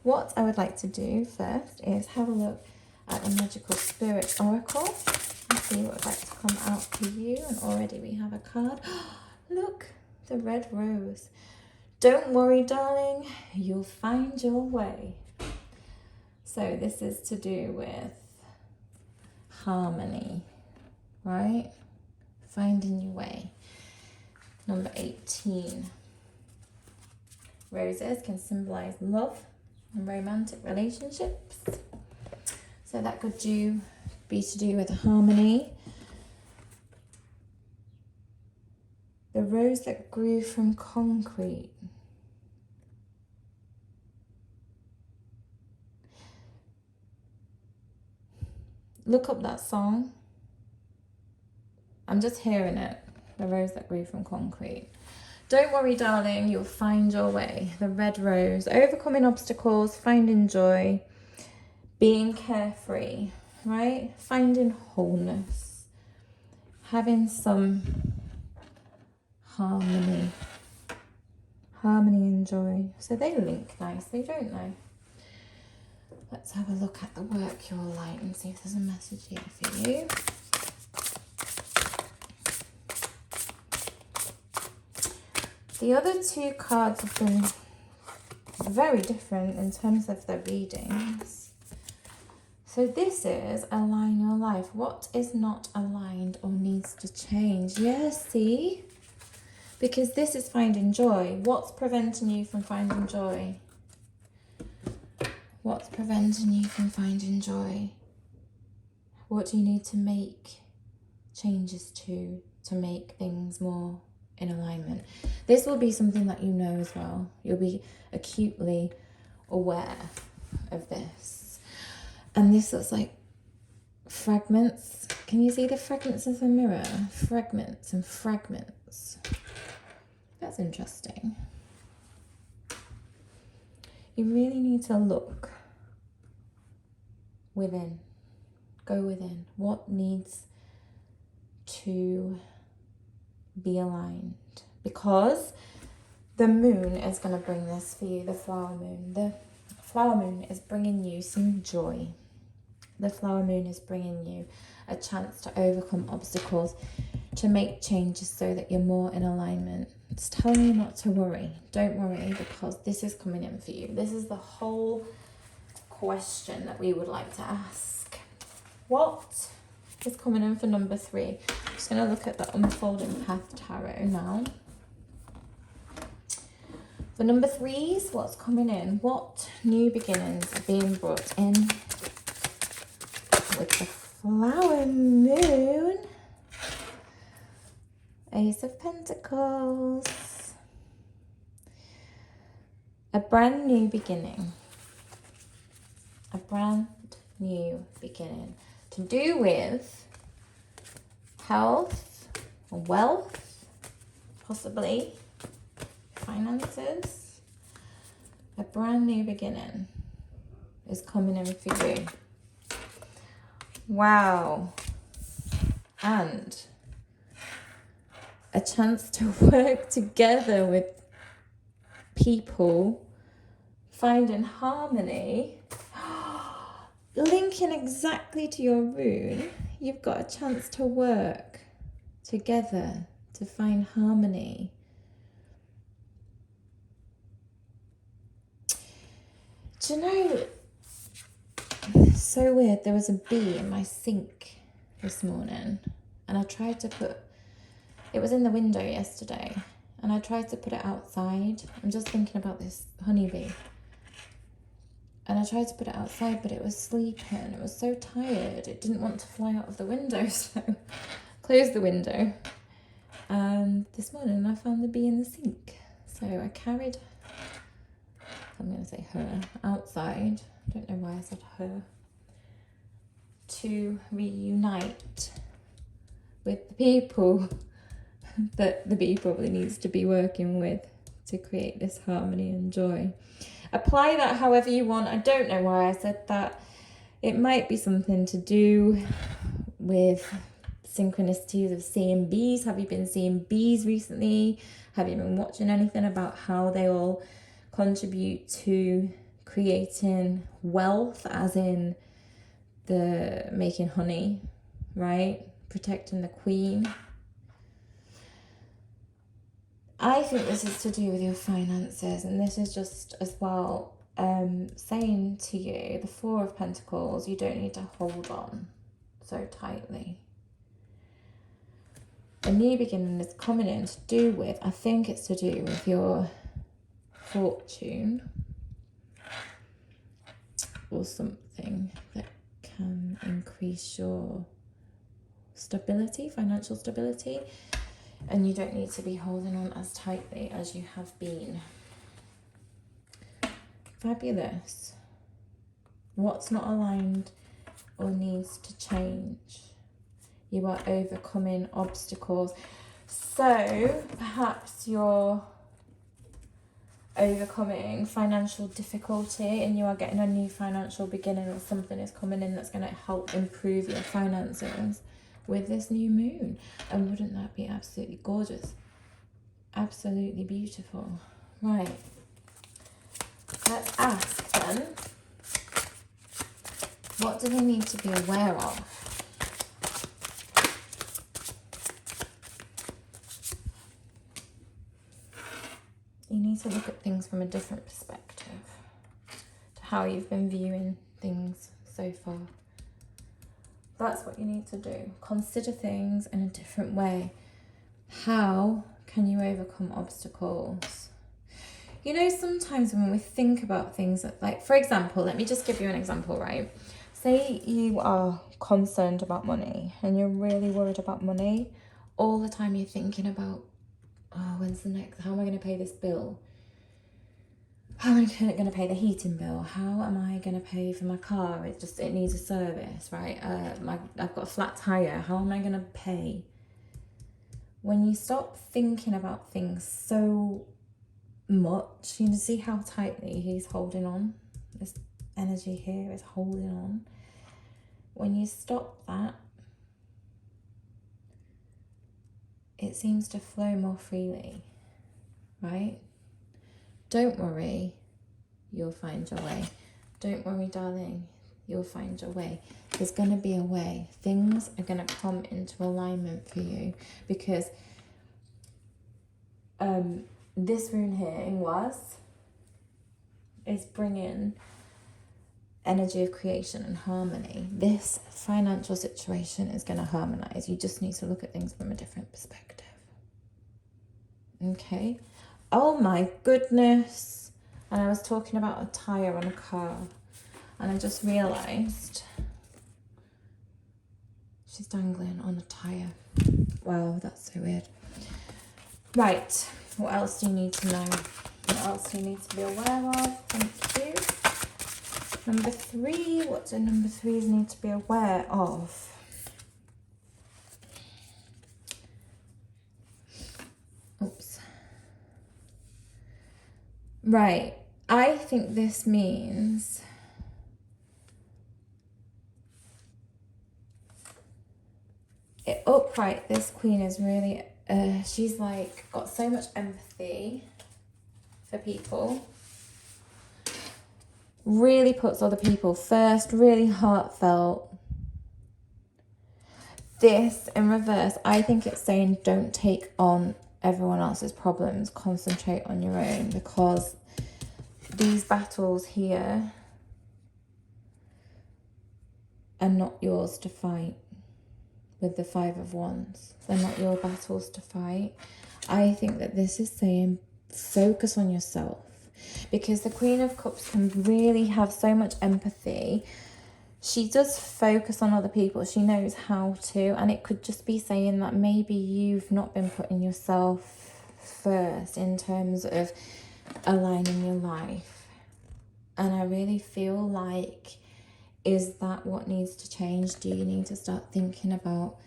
What I would like to do first is have a look at the Magical Spirit Oracle and see what would like to come out for you. And already we have a card. Look, the red rose. Don't worry, darling, you'll find your way. So this is to do with harmony, right? Finding your way. Number 18. Roses can symbolize love and romantic relationships. So that could be to do with harmony. The rose that grew from concrete. Look up that song. I'm just hearing it. The rose that grew from concrete. Don't worry, darling, you'll find your way. The red rose. Overcoming obstacles, finding joy, being carefree, right? Finding wholeness. Having some harmony. Harmony and joy. So they link nicely, don't they? Let's have a look at the work you're light and see if there's a message here for you. The other two cards have been very different in terms of their readings. So this is align your life. What is not aligned or needs to change? Yes, see? Because this is finding joy. What's preventing you from finding joy? What's preventing you from finding joy? What do you need to make changes to make things more in alignment? This will be something that you know as well. You'll be acutely aware of this. And this looks like fragments. Can you see the fragments of the mirror? Fragments and fragments. That's interesting. You really need to look within. Go within. What needs to be aligned? Because the moon is going to bring this for you, the flower moon. The flower moon is bringing you some joy. The flower moon is bringing you a chance to overcome obstacles, to make changes so that you're more in alignment. It's telling you not to worry. Don't worry, because this is coming in for you. This is the whole question that we would like to ask. What is coming in for number 3. I'm just going to look at the Unfolding Path Tarot now. For number 3s, what's coming in? What new beginnings are being brought in with the Flower Moon? Ace of Pentacles. A brand new beginning. A brand new beginning. To do with health, wealth, possibly finances. A brand new beginning is coming in for you. Wow. And a chance to work together with people, finding harmony, linking exactly to your rune. You've got a chance to work together to find harmony. Do you know, it's so weird, there was a bee in my sink this morning, and I tried to put, it was in the window yesterday, and I tried to put it outside. I'm just thinking about this honeybee. And I tried to put it outside, but it was sleeping. It was so tired. It didn't want to fly out of the window, so closed the window. And this morning I found the bee in the sink. So I carried, I'm going to say her, outside. I don't know why I said her. To reunite with the people that the bee probably needs to be working with to create this harmony and joy. Apply that however you want. I don't know why I said that. It might be something to do with synchronicities of seeing bees. Have you been seeing bees recently? Have you been watching anything about how they all contribute to creating wealth, as in the making honey, right? Protecting the queen. I think this is to do with your finances, and this is just as well saying to you, the Four of Pentacles, you don't need to hold on so tightly. A new beginning is coming in to do with, I think it's to do with your fortune or something that can increase your stability, financial stability. And you don't need to be holding on as tightly as you have been. Fabulous. What's not aligned or needs to change? You are overcoming obstacles. So perhaps you're overcoming financial difficulty and you are getting a new financial beginning, or something is coming in that's going to help improve your finances with this new moon. And wouldn't that be absolutely gorgeous? Absolutely beautiful. Right. Let's ask then, what do they need to be aware of? You need to look at things from a different perspective to how you've been viewing things so far. That's what you need to do. Consider things in a different way. How can you overcome obstacles? You know, sometimes when we think about things like, for example, let me just give you an example, right? Say you are concerned about money and you're really worried about money. All the time you're thinking about, oh, when's the next, how am I going to pay this bill? How am I going to pay the heating bill? How am I going to pay for my car? It needs a service, right? I've got a flat tire. How am I going to pay? When you stop thinking about things so much, you see how tightly he's holding on. This energy here is holding on. When you stop that, it seems to flow more freely, right? Don't worry, you'll find your way. Don't worry, darling, you'll find your way. There's going to be a way. Things are going to come into alignment for you, because this rune here in Quartz is bringing energy of creation and harmony. This financial situation is going to harmonize. You just need to look at things from a different perspective. Okay. Oh my goodness. And I was talking about a tire on a car, and I just realized she's dangling on a tire. Wow, that's so weird. Right. What else do you need to know? What else do you need to be aware of? Thank you. Number 3, what do number 3s need to be aware of? Oops. Right, I think this means upright, this queen is really, she's like got so much empathy for people. Really puts other people first, really heartfelt. This in reverse, I think it's saying don't take on everyone else's problems, concentrate on your own, because these battles here are not yours to fight. With the 5 of Wands, they're not your battles to fight. I think that this is saying focus on yourself, because the Queen of Cups can really have so much empathy. She does focus on other people. She knows how to, and it could just be saying that maybe you've not been putting yourself first in terms of aligning your life. And I really feel like, is that what needs to change? Do you need to start thinking about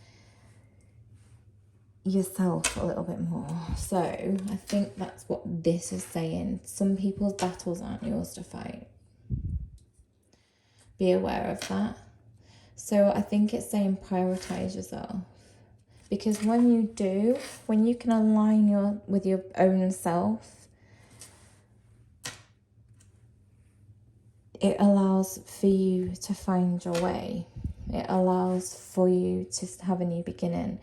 yourself a little bit more? So I think that's what this is saying. Some people's battles aren't yours to fight. Be aware of that. So I think it's saying prioritize yourself. Because when you do, when you can align with your own self, it allows for you to find your way. It allows for you to have a new beginning.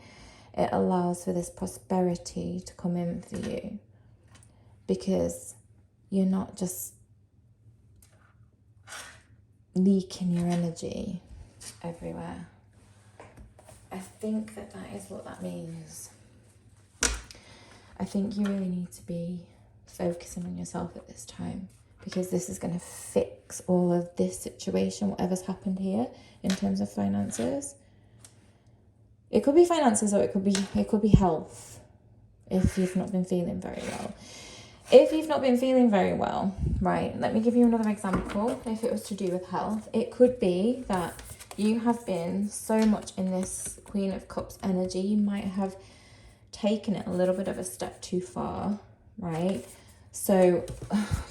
It allows for this prosperity to come in for you, because you're not just leaking your energy everywhere. I think that is what that means. I think you really need to be focusing on yourself at this time, because this is going to fix all of this situation, whatever's happened here in terms of finances. It could be finances, or it could be health, if you've not been feeling very well. If you've not been feeling very well, right, let me give you another example. If it was to do with health, it could be that you have been so much in this Queen of Cups energy, you might have taken it a little bit of a step too far, right? So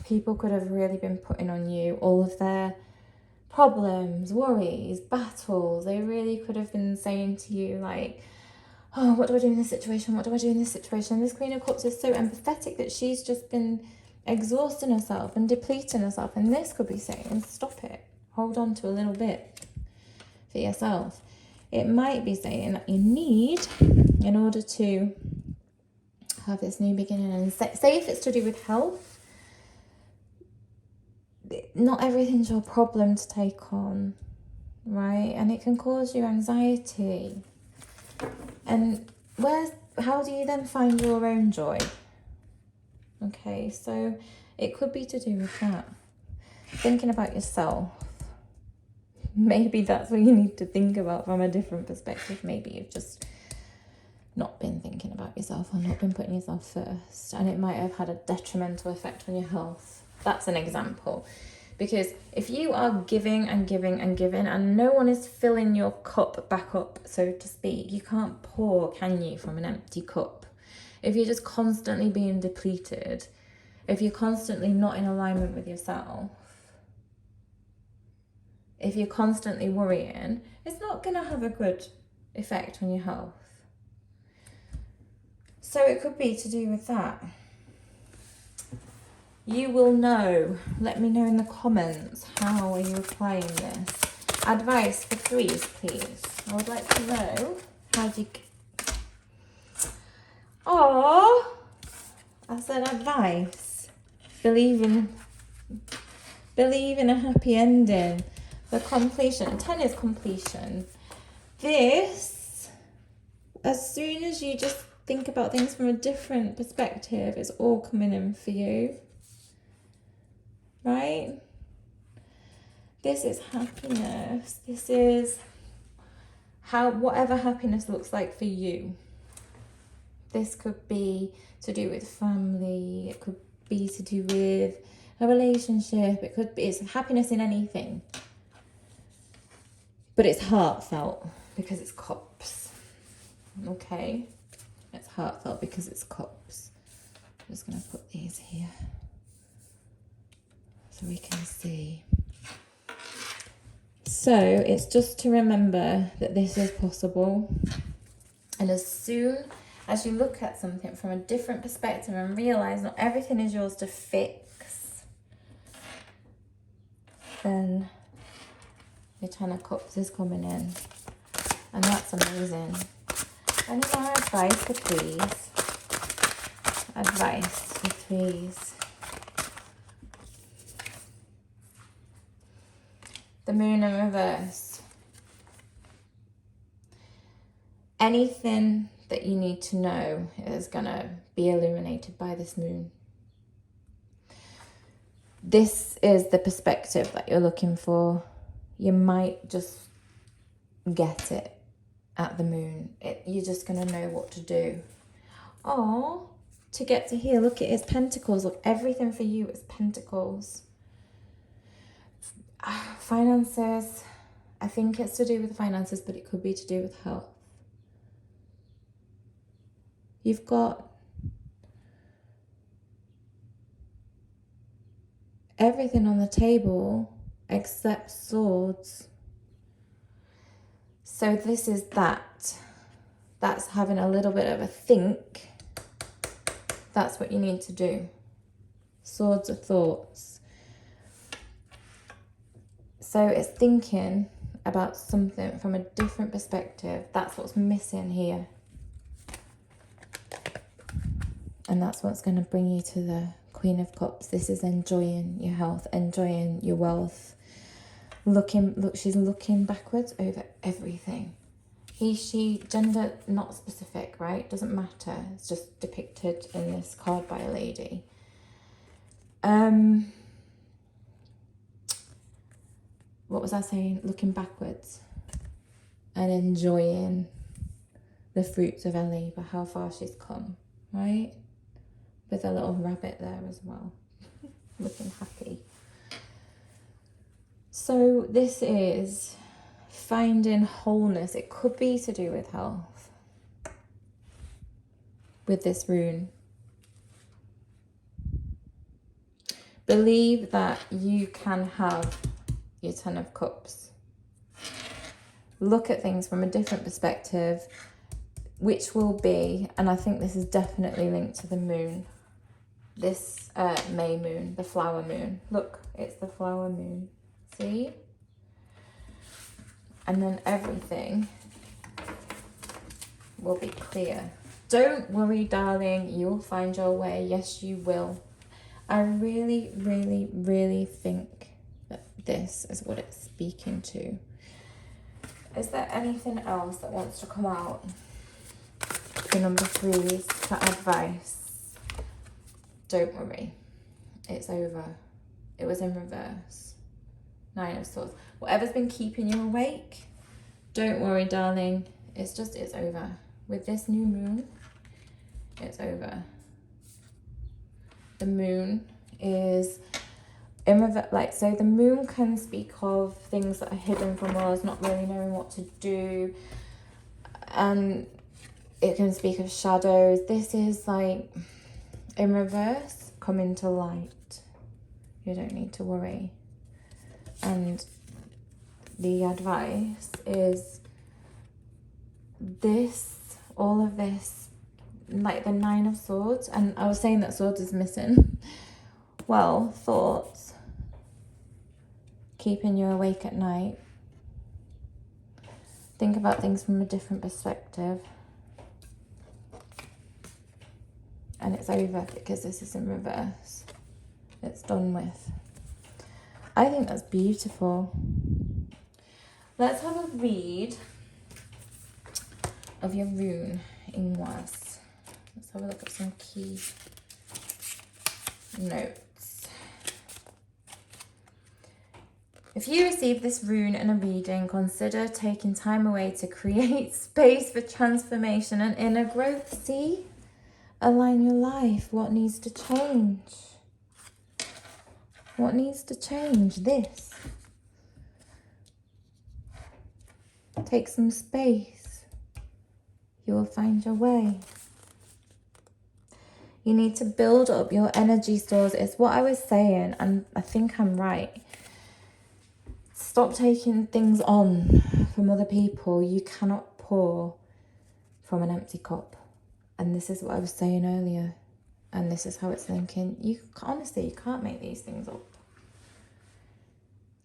people could have really been putting on you all of their problems, worries, battles. They really could have been saying to you like, oh, what do I do in this situation? What do I do in this situation? This Queen of Cups is so empathetic that she's just been exhausting herself and depleting herself. And this could be saying, stop it. Hold on to a little bit for yourself. It might be saying that you need, in order to have this new beginning, and say if it's to do with health, not everything's your problem to take on, right? And it can cause you anxiety. And how do you then find your own joy? Okay, so it could be to do with that. Thinking about yourself. Maybe that's what you need to think about from a different perspective. Maybe you've just not been thinking about yourself, or not been putting yourself first, and it might have had a detrimental effect on your health. That's an example. Because if you are giving and giving and giving, and no one is filling your cup back up, so to speak, you can't pour, can you, from an empty cup? If you're just constantly being depleted, if you're constantly not in alignment with yourself, if you're constantly worrying, it's not going to have a good effect on your health. So it could be to do with that. You will know. Let me know in the comments, how are you applying this? Advice for 3s, please. I would like to know how do you... Oh, I said advice. Believe in a happy ending. The completion. 10 is completion. This, as soon as you just think about things from a different perspective, it's all coming in for you. Right? This is happiness. This is whatever happiness looks like for you. This could be to do with family. It could be to do with a relationship. It could be, it's happiness in anything. But it's heartfelt because it's cups. Okay? It's heartfelt because it's cups. I'm just going to put these here so we can see. So it's just to remember that this is possible. And as soon as you look at something from a different perspective and realize not everything is yours to fix, then the 10 of Cups is coming in. And that's amazing. Any more advice for please? Advice for please. The Moon in reverse. Anything that you need to know is going to be illuminated by this moon. This is the perspective that you're looking for. You might just get it at the moon. You're just going to know what to do. Oh, to get to here, look at his pentacles. Look, everything for you is pentacles. Finances. I think it's to do with finances, but it could be to do with health. You've got everything on the table except swords. So this is that. That's having a little bit of a think. That's what you need to do. Swords are thoughts. So it's thinking about something from a different perspective. That's what's missing here. And that's what's going to bring you to the Queen of Cups. This is enjoying your health, enjoying your wealth. Look, she's looking backwards over everything. He, she, gender not specific, right? Doesn't matter. It's just depicted in this card by a lady. What was I saying? Looking backwards and enjoying the fruits of her labour, how far she's come, right? With a little rabbit there as well, looking happy. So this is finding wholeness. It could be to do with health with this rune. Believe that you can have your 10 of Cups. Look at things from a different perspective, which will be, and I think this is definitely linked to the moon, this May moon, the flower moon. Look, it's the flower moon. See? And then everything will be clear. Don't worry, darling. You'll find your way. Yes, you will. I really, really, really think that this is what it's speaking to. Is there anything else that wants to come out for number 3s for advice? Don't worry. It's over. It was in reverse. 9 of Swords. Whatever's been keeping you awake, don't worry, darling. It's over. With this new moon, it's over. The moon is in reverse. Like, so the moon can speak of things that are hidden from us, not really knowing what to do. And it can speak of shadows. This is like in reverse, coming to light. You don't need to worry. And the advice is this, all of this, like the 9 of Swords. And I was saying that Swords is missing. Well, thoughts, keeping you awake at night. Think about things from a different perspective. And it's over because this is in reverse. It's done with. I think that's beautiful. Let's have a read of your rune in Quartz. Let's have a look at some key notes. If you receive this rune in a reading, consider taking time away to create space for transformation and inner growth. See? Align your life. What needs to change? What needs to change? This. Take some space. You will find your way. You need to build up your energy stores. It's what I was saying, and I think I'm right. Stop taking things on from other people. You cannot pour from an empty cup. And this is what I was saying earlier. And this is how it's linking. Honestly, you can't make these things up.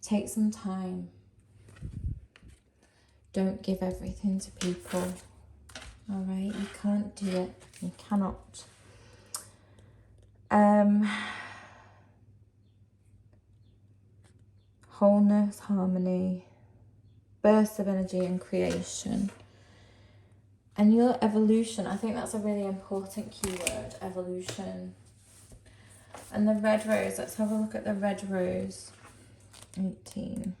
Take some time. Don't give everything to people. All right? You can't do it. You cannot. Wholeness, harmony, bursts of energy and creation. And your evolution, I think that's a really important keyword, evolution. And the red rose, let's have a look at the red rose. 18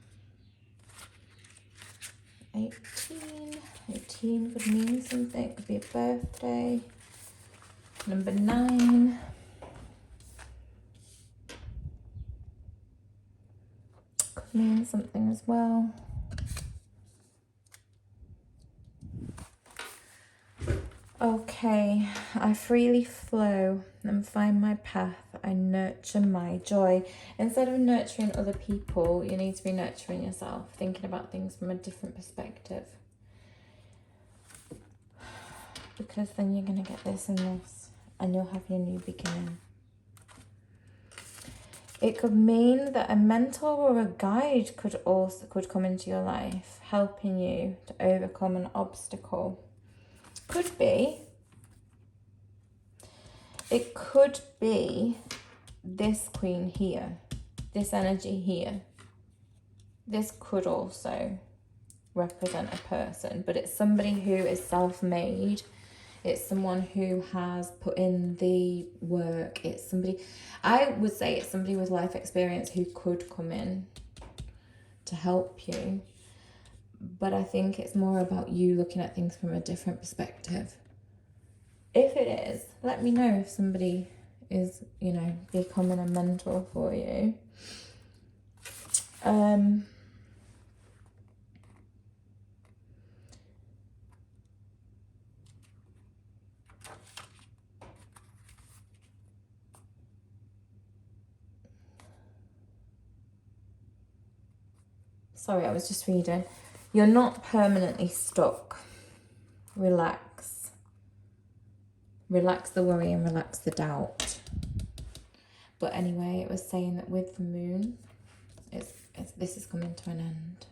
could mean something, it could be a birthday. Number 9. Could mean something as well. Okay, I freely flow and find my path. I nurture my joy. Instead of nurturing other people, you need to be nurturing yourself, thinking about things from a different perspective. Because then you're going to get this and this, and you'll have your new beginning. It could mean that a mentor or a guide could come into your life, helping you to overcome an obstacle. Could be. It could be this queen here, this energy here. This could also represent a person, but it's somebody who is self-made. It's someone who has put in the work. It's somebody, I would say it's somebody with life experience who could come in to help you. But I think it's more about you looking at things from a different perspective. If it is, let me know if somebody is, becoming a mentor for you. Sorry, I was just reading. You're not permanently stuck. Relax. Relax the worry and relax the doubt. But anyway, it was saying that with the moon, this is coming to an end.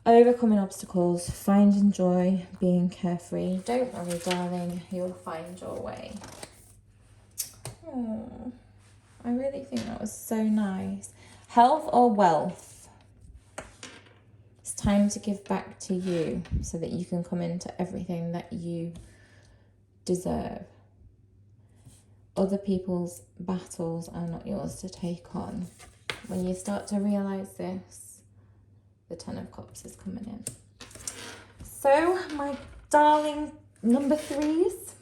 Overcoming obstacles, finding joy, being carefree. Don't worry, darling, you'll find your way. Oh, I really think that was so nice. Health or wealth? It's time to give back to you so that you can come into everything that you deserve. Other people's battles are not yours to take on. When you start to realise this, the 10 of Cups is coming in. So, my darling number 3s,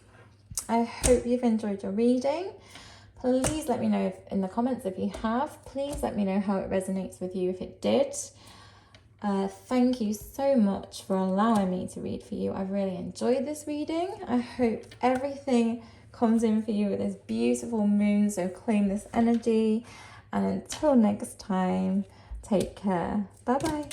I hope you've enjoyed your reading. Please let me know in the comments if you have. Please let me know how it resonates with you if it did. Thank you so much for allowing me to read for you. I've really enjoyed this reading. I hope everything comes in for you with this beautiful moon, so claim this energy. And until next time, take care. Bye-bye.